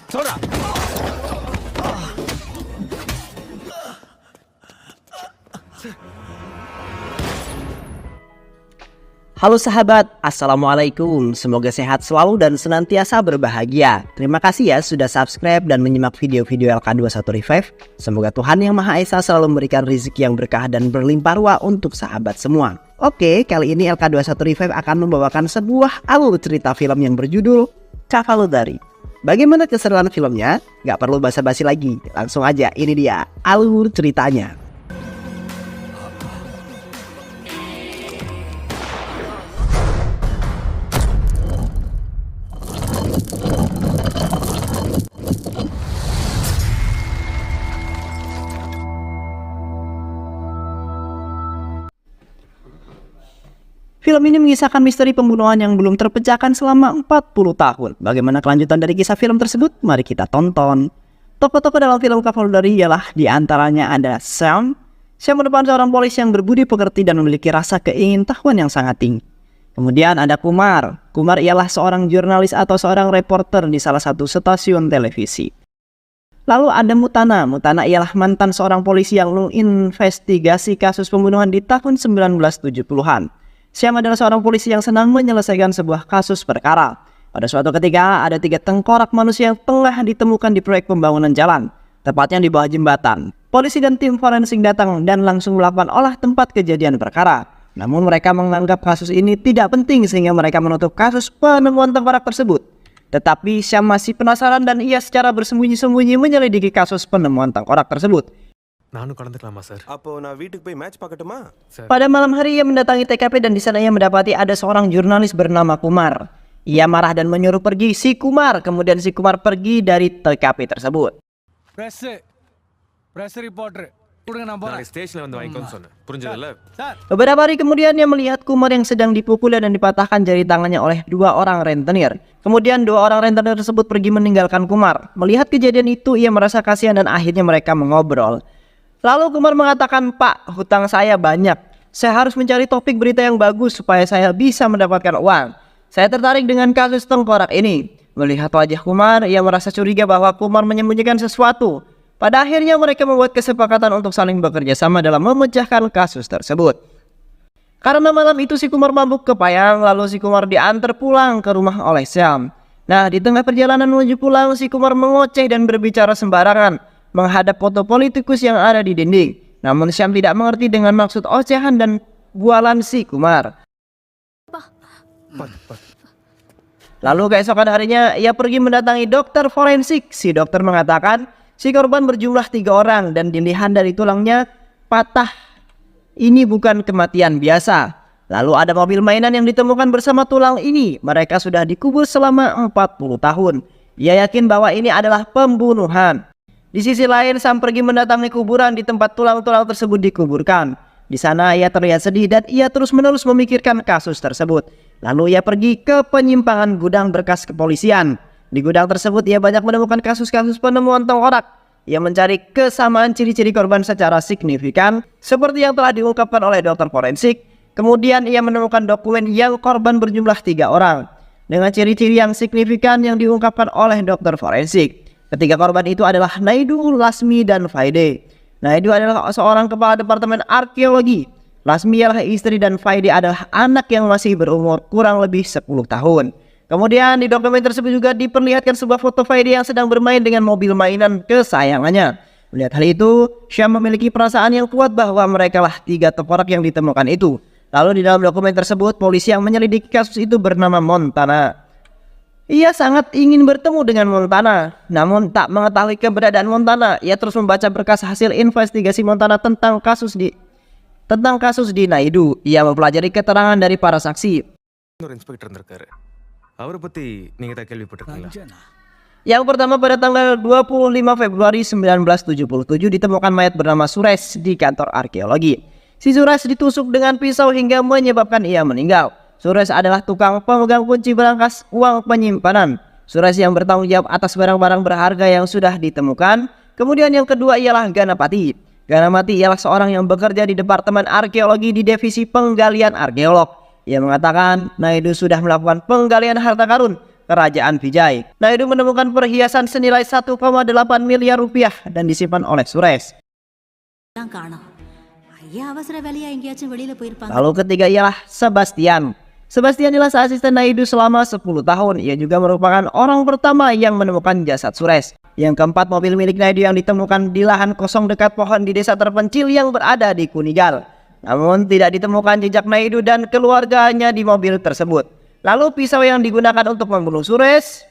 Halo sahabat, Assalamualaikum. Semoga sehat selalu dan senantiasa berbahagia. Terima kasih ya sudah subscribe dan menyimak video-video LK21 Revive. Semoga Tuhan Yang Maha Esa selalu memberikan rezeki yang berkah dan berlimpah ruah untuk sahabat semua. Oke, kali ini LK21 Revive akan membawakan sebuah alur cerita film yang berjudul Cavallari. Bagaimana keseruan filmnya? Gak perlu basa-basi lagi, langsung aja ini dia alur ceritanya. Film ini mengisahkan misteri pembunuhan yang belum terpecahkan selama 40 tahun. Bagaimana kelanjutan dari kisah film tersebut? Mari kita tonton. Tokoh-tokoh dalam film Cavallari ialah diantaranya ada Sam. Sam merupakan seorang polisi yang berbudi pekerti dan memiliki rasa keingintahuan yang sangat tinggi. Kemudian ada Kumar. Kumar ialah seorang jurnalis atau seorang reporter di salah satu stasiun televisi. Lalu ada Mutana. Mutana ialah mantan seorang polisi yang menginvestigasi kasus pembunuhan di tahun 1970-an. Syam adalah seorang polisi yang senang menyelesaikan sebuah kasus perkara. Pada suatu ketika, ada 3 tengkorak manusia yang tengah ditemukan di proyek pembangunan jalan, tepatnya di bawah jembatan. Polisi dan tim forensik datang dan langsung melakukan olah tempat kejadian perkara. Namun mereka menganggap kasus ini tidak penting sehingga mereka menutup kasus penemuan tengkorak tersebut. Tetapi Syam masih penasaran dan ia secara bersembunyi-sembunyi menyelidiki kasus penemuan tengkorak tersebut. Pada malam hari ia mendatangi TKP dan di sana ia mendapati ada seorang jurnalis bernama Kumar. Ia marah dan menyuruh pergi si Kumar. Kemudian si Kumar pergi dari TKP tersebut. Beberapa hari kemudian ia melihat Kumar yang sedang dipukul dan dipatahkan jari tangannya oleh 2 orang rentenir. Kemudian 2 orang rentenir tersebut pergi meninggalkan Kumar. Melihat kejadian itu ia merasa kasihan dan akhirnya mereka mengobrol. Lalu Kumar mengatakan, "Pak, hutang saya banyak. Saya harus mencari topik berita yang bagus supaya saya bisa mendapatkan uang. Saya tertarik dengan kasus tengkorak ini." Melihat wajah Kumar, ia merasa curiga bahwa Kumar menyembunyikan sesuatu. Pada akhirnya mereka membuat kesepakatan untuk saling bekerja sama dalam memecahkan kasus tersebut. Karena malam itu si Kumar mabuk kepayang, lalu si Kumar diantar pulang ke rumah oleh Syam. Nah, di tengah perjalanan menuju pulang, si Kumar mengoceh dan berbicara sembarangan menghadap foto politikus yang ada di dinding. Namun Syam tidak mengerti dengan maksud ocehan dan bualan si Kumar. Lalu keesokan harinya ia pergi mendatangi dokter forensik. Si dokter mengatakan si korban berjumlah 3 orang dan dilihat dari tulangnya patah. Ini bukan kematian biasa. Lalu ada mobil mainan yang ditemukan bersama tulang ini. Mereka sudah dikubur selama 40 tahun. Ia yakin bahwa ini adalah pembunuhan. Di sisi lain, Sam pergi mendatangi kuburan di tempat tulang-tulang tersebut dikuburkan. Di sana ia terlihat sedih dan ia terus-menerus memikirkan kasus tersebut. Lalu ia pergi ke penyimpangan gudang berkas kepolisian. Di gudang tersebut ia banyak menemukan kasus-kasus penemuan tengkorak. Ia mencari kesamaan ciri-ciri korban secara signifikan seperti yang telah diungkapkan oleh dokter forensik. Kemudian ia menemukan dokumen yang korban berjumlah 3 orang dengan ciri-ciri yang signifikan yang diungkapkan oleh dokter forensik. Ketiga korban itu adalah Naidu, Lasmi, dan Faide. Naidu adalah seorang kepala departemen arkeologi. Lasmi adalah istri dan Faide adalah anak yang masih berumur kurang lebih 10 tahun. Kemudian di dokumen tersebut juga diperlihatkan sebuah foto Faide yang sedang bermain dengan mobil mainan kesayangannya. Melihat hal itu, Syam memiliki perasaan yang kuat bahwa merekalah 3 tengkorak yang ditemukan itu. Lalu di dalam dokumen tersebut, polisi yang menyelidiki kasus itu bernama Montana. Ia sangat ingin bertemu dengan Montana, namun tak mengetahui keberadaan Montana. Ia terus membaca berkas hasil investigasi Montana tentang kasus di Naidu. Ia mempelajari keterangan dari para saksi. Yang pertama, pada tanggal 25 Februari 1977 ditemukan mayat bernama Suresh di kantor arkeologi. Si Suresh ditusuk dengan pisau hingga menyebabkan ia meninggal. Suresh adalah tukang pemegang kunci berangkas uang penyimpanan. Suresh yang bertanggung jawab atas barang-barang berharga yang sudah ditemukan. Kemudian yang kedua ialah Ganapati. Ganapati ialah seorang yang bekerja di Departemen Arkeologi di Divisi Penggalian Arkeolog. Ia mengatakan Naidu sudah melakukan penggalian harta karun Kerajaan Vijay. Naidu menemukan perhiasan senilai 1,8 miliar rupiah dan disimpan oleh Suresh. Lalu ketiga ialah Sebastian. Sebastian adalah asisten Naidu selama 10 tahun. Ia juga merupakan orang pertama yang menemukan jasad Suresh. Yang keempat, mobil milik Naidu yang ditemukan di lahan kosong dekat pohon di desa terpencil yang berada di Kunigal. Namun tidak ditemukan jejak Naidu dan keluarganya di mobil tersebut. Lalu pisau yang digunakan untuk membunuh Suresh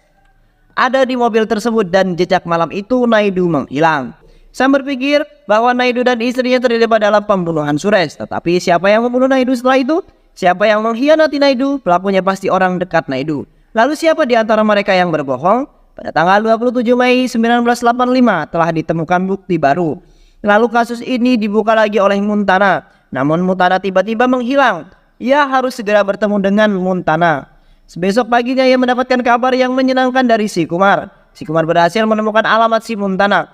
ada di mobil tersebut dan jejak malam itu Naidu menghilang. Sam berpikir bahwa Naidu dan istrinya terlibat dalam pembunuhan Suresh. Tetapi siapa yang membunuh Naidu setelah itu? Siapa yang mengkhianati Naidu? Pelakunya pasti orang dekat Naidu. Lalu siapa di antara mereka yang berbohong? Pada tanggal 27 Mei 1985 telah ditemukan bukti baru. Lalu kasus ini dibuka lagi oleh Muntana. Namun Muntana tiba-tiba menghilang. Ia harus segera bertemu dengan Muntana. Besok paginya ia mendapatkan kabar yang menyenangkan dari si Kumar. Si Kumar berhasil menemukan alamat si Muntana.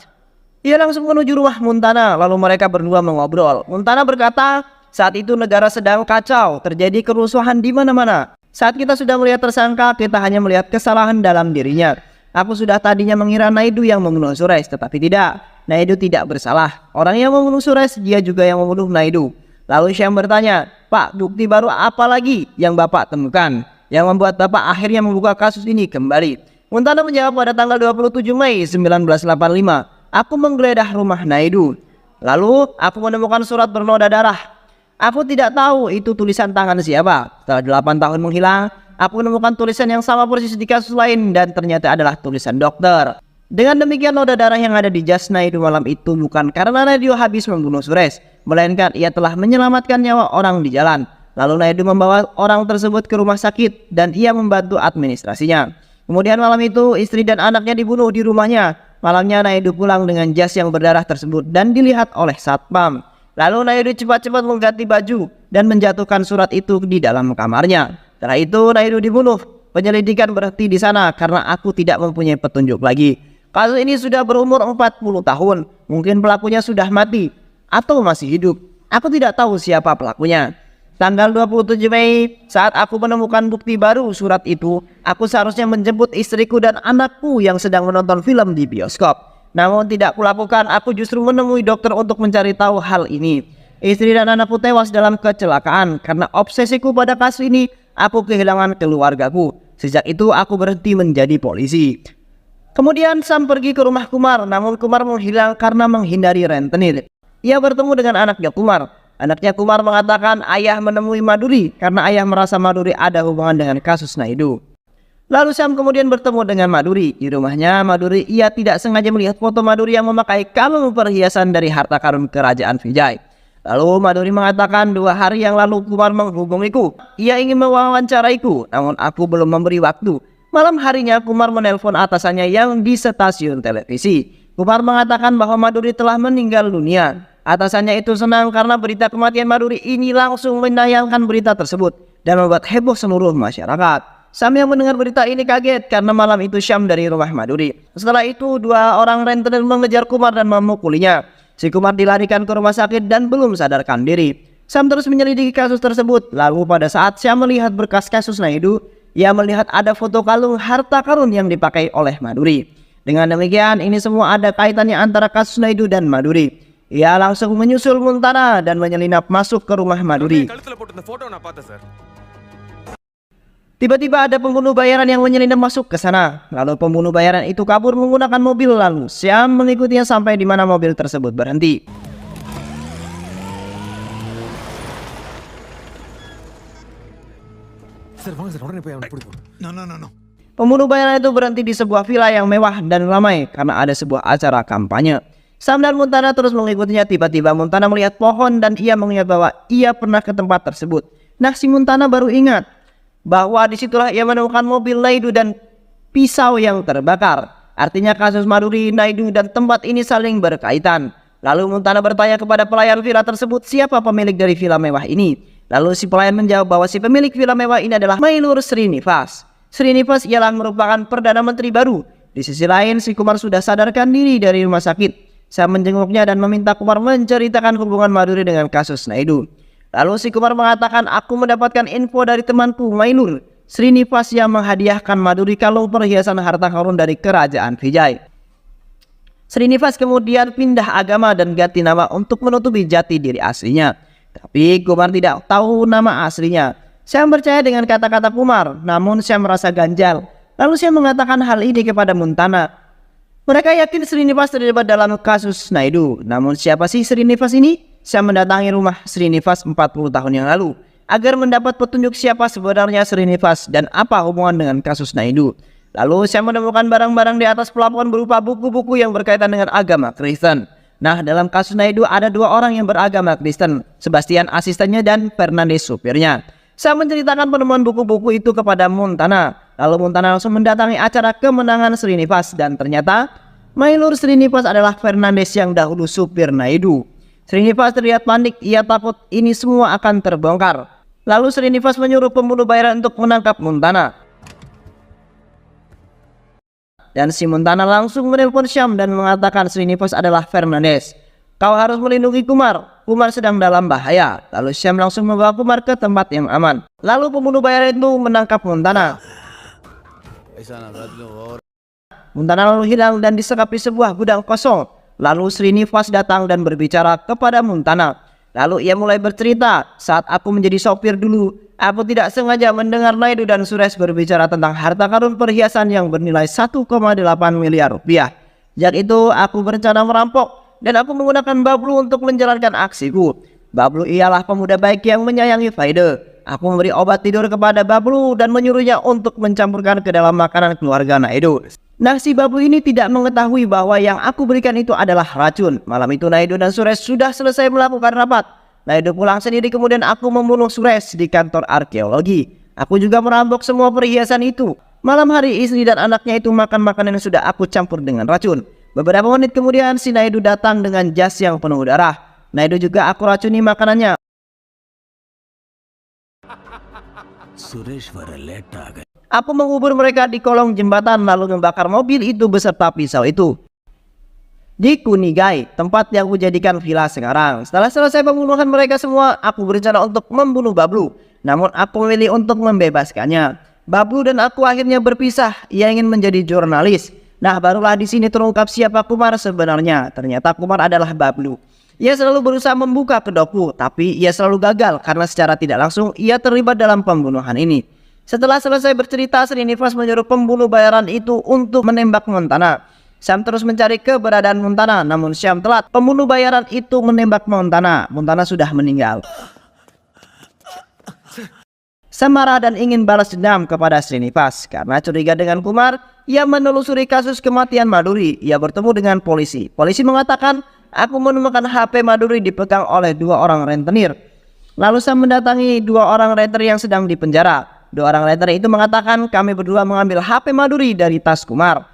Ia langsung menuju rumah Muntana. Lalu mereka berdua mengobrol. Muntana berkata, saat itu negara sedang kacau, terjadi kerusuhan di mana-mana. Saat kita sudah melihat tersangka, kita hanya melihat kesalahan dalam dirinya. Aku sudah tadinya mengira Naidu yang membunuh Suresh, tetapi tidak. Naidu tidak bersalah. Orang yang membunuh Suresh, dia juga yang membunuh Naidu. Lalu Syam bertanya, Pak, bukti baru apa lagi yang Bapak temukan yang membuat Bapak akhirnya membuka kasus ini kembali? Muntana menjawab, pada tanggal 27 Mei 1985, aku menggeledah rumah Naidu. Lalu aku menemukan surat bernoda darah. Aku tidak tahu itu tulisan tangan siapa. Setelah 8 tahun menghilang, aku menemukan tulisan yang sama persis di kasus lain dan ternyata adalah tulisan dokter. Dengan demikian, noda darah yang ada di jas Naidu malam itu bukan karena Naidu habis membunuh Suresh, melainkan ia telah menyelamatkan nyawa orang di jalan. Lalu Naidu membawa orang tersebut ke rumah sakit dan ia membantu administrasinya. Kemudian malam itu istri dan anaknya dibunuh di rumahnya. Malamnya Naidu pulang dengan jas yang berdarah tersebut dan dilihat oleh satpam. Lalu Naidu cepat-cepat mengganti baju dan menjatuhkan surat itu di dalam kamarnya. Setelah itu Naidu dibunuh. Penyelidikan berhenti di sana karena aku tidak mempunyai petunjuk lagi. Kasus ini sudah berumur 40 tahun. Mungkin pelakunya sudah mati atau masih hidup. Aku tidak tahu siapa pelakunya. Tanggal 27 Mei, saat aku menemukan bukti baru surat itu, aku seharusnya menjemput istriku dan anakku yang sedang menonton film di bioskop. Namun tidak kulakukan, aku justru menemui dokter untuk mencari tahu hal ini. Istri dan anakku tewas dalam kecelakaan. Karena obsesiku pada kasus ini, aku kehilangan keluargaku. Sejak itu aku berhenti menjadi polisi. Kemudian Sam pergi ke rumah Kumar, namun Kumar menghilang karena menghindari rentenir. Ia bertemu dengan anaknya Kumar. Anaknya Kumar mengatakan ayah menemui Maduri karena ayah merasa Maduri ada hubungan dengan kasus Naidu. Lalu Sam kemudian bertemu dengan Maduri. Di rumahnya Maduri, ia tidak sengaja melihat foto Maduri yang memakai kalung perhiasan dari harta karun kerajaan Vijay. Lalu Maduri mengatakan 2 hari yang lalu Kumar menghubungiku. Ia ingin mewawancaraiku, namun aku belum memberi waktu. Malam harinya Kumar menelpon atasannya yang di stasiun televisi. Kumar mengatakan bahwa Maduri telah meninggal dunia. Atasannya itu senang karena berita kematian Maduri ini langsung menayangkan berita tersebut dan membuat heboh seluruh masyarakat. Sam yang mendengar berita ini kaget karena malam itu Syam dari rumah Maduri. Setelah itu 2 orang rentenir mengejar Kumar dan memukulinya. Si Kumar dilarikan ke rumah sakit dan belum sadarkan diri. Sam terus menyelidiki kasus tersebut. Lalu pada saat Syam melihat berkas kasus Naidu, ia melihat ada foto kalung harta karun yang dipakai oleh Maduri. Dengan demikian ini semua ada kaitannya antara kasus Naidu dan Maduri. Ia langsung menyusul Muntana dan menyelinap masuk ke rumah Maduri. Tiba-tiba ada pembunuh bayaran yang menyelinap masuk ke sana. Lalu pembunuh bayaran itu kabur menggunakan mobil, lalu Syam mengikutinya sampai di mana mobil tersebut berhenti. Pembunuh bayaran itu berhenti di sebuah villa yang mewah dan ramai karena ada sebuah acara kampanye. Sam dan Muntana terus mengikutinya. Tiba-tiba Muntana melihat pohon dan ia mengingat bahwa ia pernah ke tempat tersebut. Nah, si Muntana baru ingat bahwa disitulah ia menemukan mobil Naidu dan pisau yang terbakar. Artinya kasus Maduri, Naidu dan tempat ini saling berkaitan. Lalu Muntana bertanya kepada pelayan villa tersebut siapa pemilik dari villa mewah ini. Lalu si pelayan menjawab bahwa si pemilik villa mewah ini adalah Mailur Srinivas. Srinivas ialah merupakan Perdana Menteri baru. Di sisi lain si Kumar sudah sadarkan diri dari rumah sakit. Saya menjenguknya dan meminta Kumar menceritakan hubungan Maduri dengan kasus Naidu. Lalu si Kumar mengatakan, aku mendapatkan info dari temanku Mailur. Srinivas yang menghadiahkan Maduri kalung perhiasan harta karun dari kerajaan Vijay. Srinivas kemudian pindah agama dan ganti nama untuk menutupi jati diri aslinya. Tapi Kumar tidak tahu nama aslinya. Syam percaya dengan kata-kata Kumar, namun Syam merasa ganjal. Lalu Syam mengatakan hal ini kepada Montana. Mereka yakin Srinivas terlibat dalam kasus Naidu. Namun siapa sih Srinivas ini? Syam mendatangi rumah Srinivas 40 tahun yang lalu agar mendapat petunjuk siapa sebenarnya Srinivas dan apa hubungan dengan kasus Naidu. Lalu Syam menemukan barang-barang di atas pelafon berupa buku-buku yang berkaitan dengan agama Kristen. Nah, dalam kasus Naidu ada dua orang yang beragama Kristen, Sebastian asistennya dan Fernandes supirnya. Syam menceritakan penemuan buku-buku itu kepada Montana. Lalu Montana langsung mendatangi acara kemenangan Srinivas dan ternyata Mailur Srinivas adalah Fernandes yang dahulu supir Naidu. Srinivas terlihat panik, ia takut ini semua akan terbongkar. Lalu Srinivas menyuruh pembunuh bayaran untuk menangkap Montana. Dan si Montana langsung menelpon Syam dan mengatakan Srinivas adalah Fernandes. Kau harus melindungi Kumar, Kumar sedang dalam bahaya. Lalu Syam langsung membawa Kumar ke tempat yang aman. Lalu pembunuh bayaran itu menangkap Montana. Montana lalu hilang dan disekap di sebuah gudang kosong. Lalu Srinivas datang dan berbicara kepada Montana. Lalu ia mulai bercerita, saat aku menjadi sopir dulu, aku tidak sengaja mendengar Naidu dan Suresh berbicara tentang harta karun perhiasan yang bernilai 1,8 miliar rupiah. Sejak itu aku berencana merampok dan aku menggunakan Bablu untuk menjalankan aksiku. Bablu ialah pemuda baik yang menyayangi Faide. Aku memberi obat tidur kepada Bablu dan menyuruhnya untuk mencampurkan ke dalam makanan keluarga Naidu. Nah, si Bablu ini tidak mengetahui bahwa yang aku berikan itu adalah racun. Malam itu Naidu dan Suresh sudah selesai melakukan rapat. Naidu pulang sendiri, kemudian aku membunuh Suresh di kantor arkeologi. Aku juga merampok semua perhiasan itu. Malam hari istri dan anaknya itu makan makanan yang sudah aku campur dengan racun. Beberapa menit kemudian si Naidu datang dengan jas yang penuh darah. Naidu juga aku racuni makanannya. Aku mengubur mereka di kolong jembatan lalu membakar mobil itu beserta pisau itu. Di Kunigai, tempat yang kujadikan villa sekarang. Setelah selesai pembunuhan mereka semua, aku berencana untuk membunuh Bablu. Namun aku memilih untuk membebaskannya. Bablu dan aku akhirnya berpisah. Ia ingin menjadi jurnalis. Nah, barulah di sini terungkap siapa Kumar sebenarnya. Ternyata Kumar adalah Bablu. Ia selalu berusaha membuka kedokku, tapi ia selalu gagal karena secara tidak langsung ia terlibat dalam pembunuhan ini. Setelah selesai bercerita, Srinivas menyuruh pembunuh bayaran itu untuk menembak Montana. Syam terus mencari keberadaan Montana, namun Syam telat. Pembunuh bayaran itu menembak Montana. Montana sudah meninggal. Syam marah dan ingin balas dendam kepada Srinivas. Karena curiga dengan Kumar, ia menelusuri kasus kematian Maduri. Ia bertemu dengan polisi. Polisi mengatakan, aku menemukan HP Maduri dipegang oleh dua orang rentenir. Lalu Syam mendatangi dua orang rentenir yang sedang dipenjara. Dua orang rentenir itu mengatakan, kami berdua mengambil HP Maduri dari tas Kumar.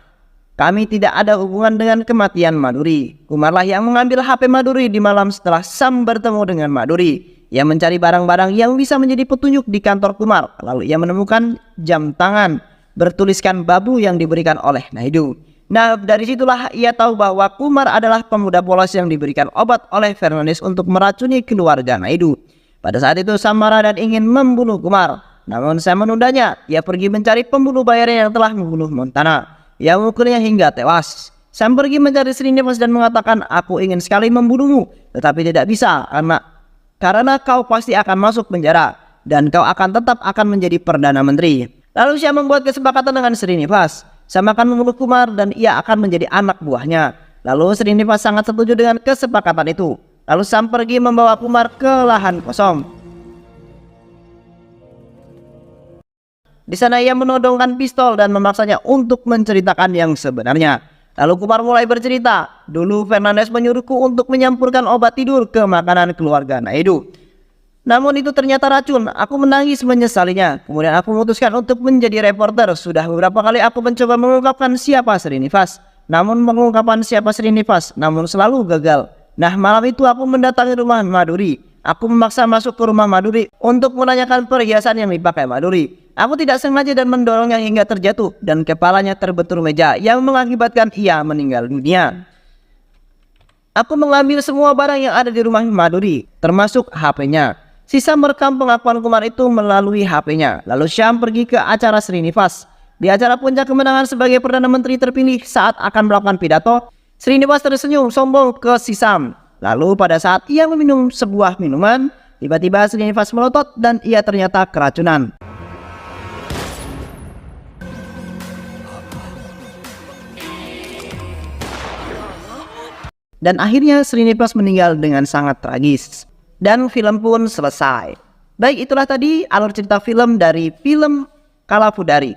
Kami tidak ada hubungan dengan kematian Maduri. Kumarlah yang mengambil HP Maduri di malam setelah Syam bertemu dengan Maduri. Ia mencari barang-barang yang bisa menjadi petunjuk di kantor Kumar. Lalu ia menemukan jam tangan bertuliskan Babu yang diberikan oleh Naidu. Nah, dari situlah ia tahu bahwa Kumar adalah pemuda polos yang diberikan obat oleh Fernandes untuk meracuni keluarga Naidu. Pada saat itu Syam marah dan ingin membunuh Kumar. Namun Syam menundanya. Ia pergi mencari pembunuh bayaran yang telah membunuh Montana. Ia memukulnya hingga tewas. Syam pergi mencari Srinivas dan mengatakan, aku ingin sekali membunuhmu, tetapi tidak bisa karena kau pasti akan masuk penjara dan kau akan tetap menjadi Perdana Menteri. Lalu Syam membuat kesepakatan dengan Srinivas. Syam akan membunuh Kumar dan ia akan menjadi anak buahnya. Lalu Srinivas sangat setuju dengan kesepakatan itu. Lalu Syam pergi membawa Kumar ke lahan kosong. Di sana ia menodongkan pistol dan memaksanya untuk menceritakan yang sebenarnya. Lalu Kumar mulai bercerita, dulu Fernandes menyuruhku untuk menyampurkan obat tidur ke makanan keluarga Naidu. Namun itu ternyata racun, aku menangis menyesalinya. Kemudian aku memutuskan untuk menjadi reporter. Sudah beberapa kali aku mencoba mengungkapkan siapa Srinivas, namun selalu gagal. Nah, malam itu aku mendatangi rumah Maduri. Aku memaksa masuk ke rumah Maduri untuk menanyakan perhiasan yang dipakai Maduri. Aku tidak sengaja dan mendorongnya hingga terjatuh dan kepalanya terbentur meja yang mengakibatkan ia meninggal dunia. Aku mengambil semua barang yang ada di rumah Maduri, termasuk HP-nya. Syam merekam pengakuan Kumar itu melalui HP-nya. Lalu Syam pergi ke acara Srinivas. Di acara puncak kemenangan sebagai Perdana Menteri terpilih saat akan melakukan pidato, Srinivas tersenyum sombong ke Syam. Lalu pada saat ia meminum sebuah minuman, tiba-tiba Srinivas melotot dan ia ternyata keracunan. Dan akhirnya Srinivas meninggal dengan sangat tragis. Dan film pun selesai. Baik, itulah tadi alur cerita film dari film Kalafudari.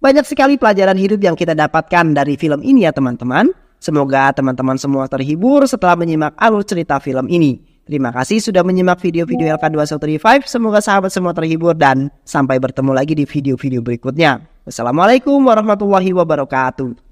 Banyak sekali pelajaran hidup yang kita dapatkan dari film ini ya teman-teman. Semoga teman-teman semua terhibur setelah menyimak alur cerita film ini. Terima kasih sudah menyimak video-video LK2135. Semoga sahabat semua terhibur dan sampai bertemu lagi di video-video berikutnya. Wassalamualaikum warahmatullahi wabarakatuh.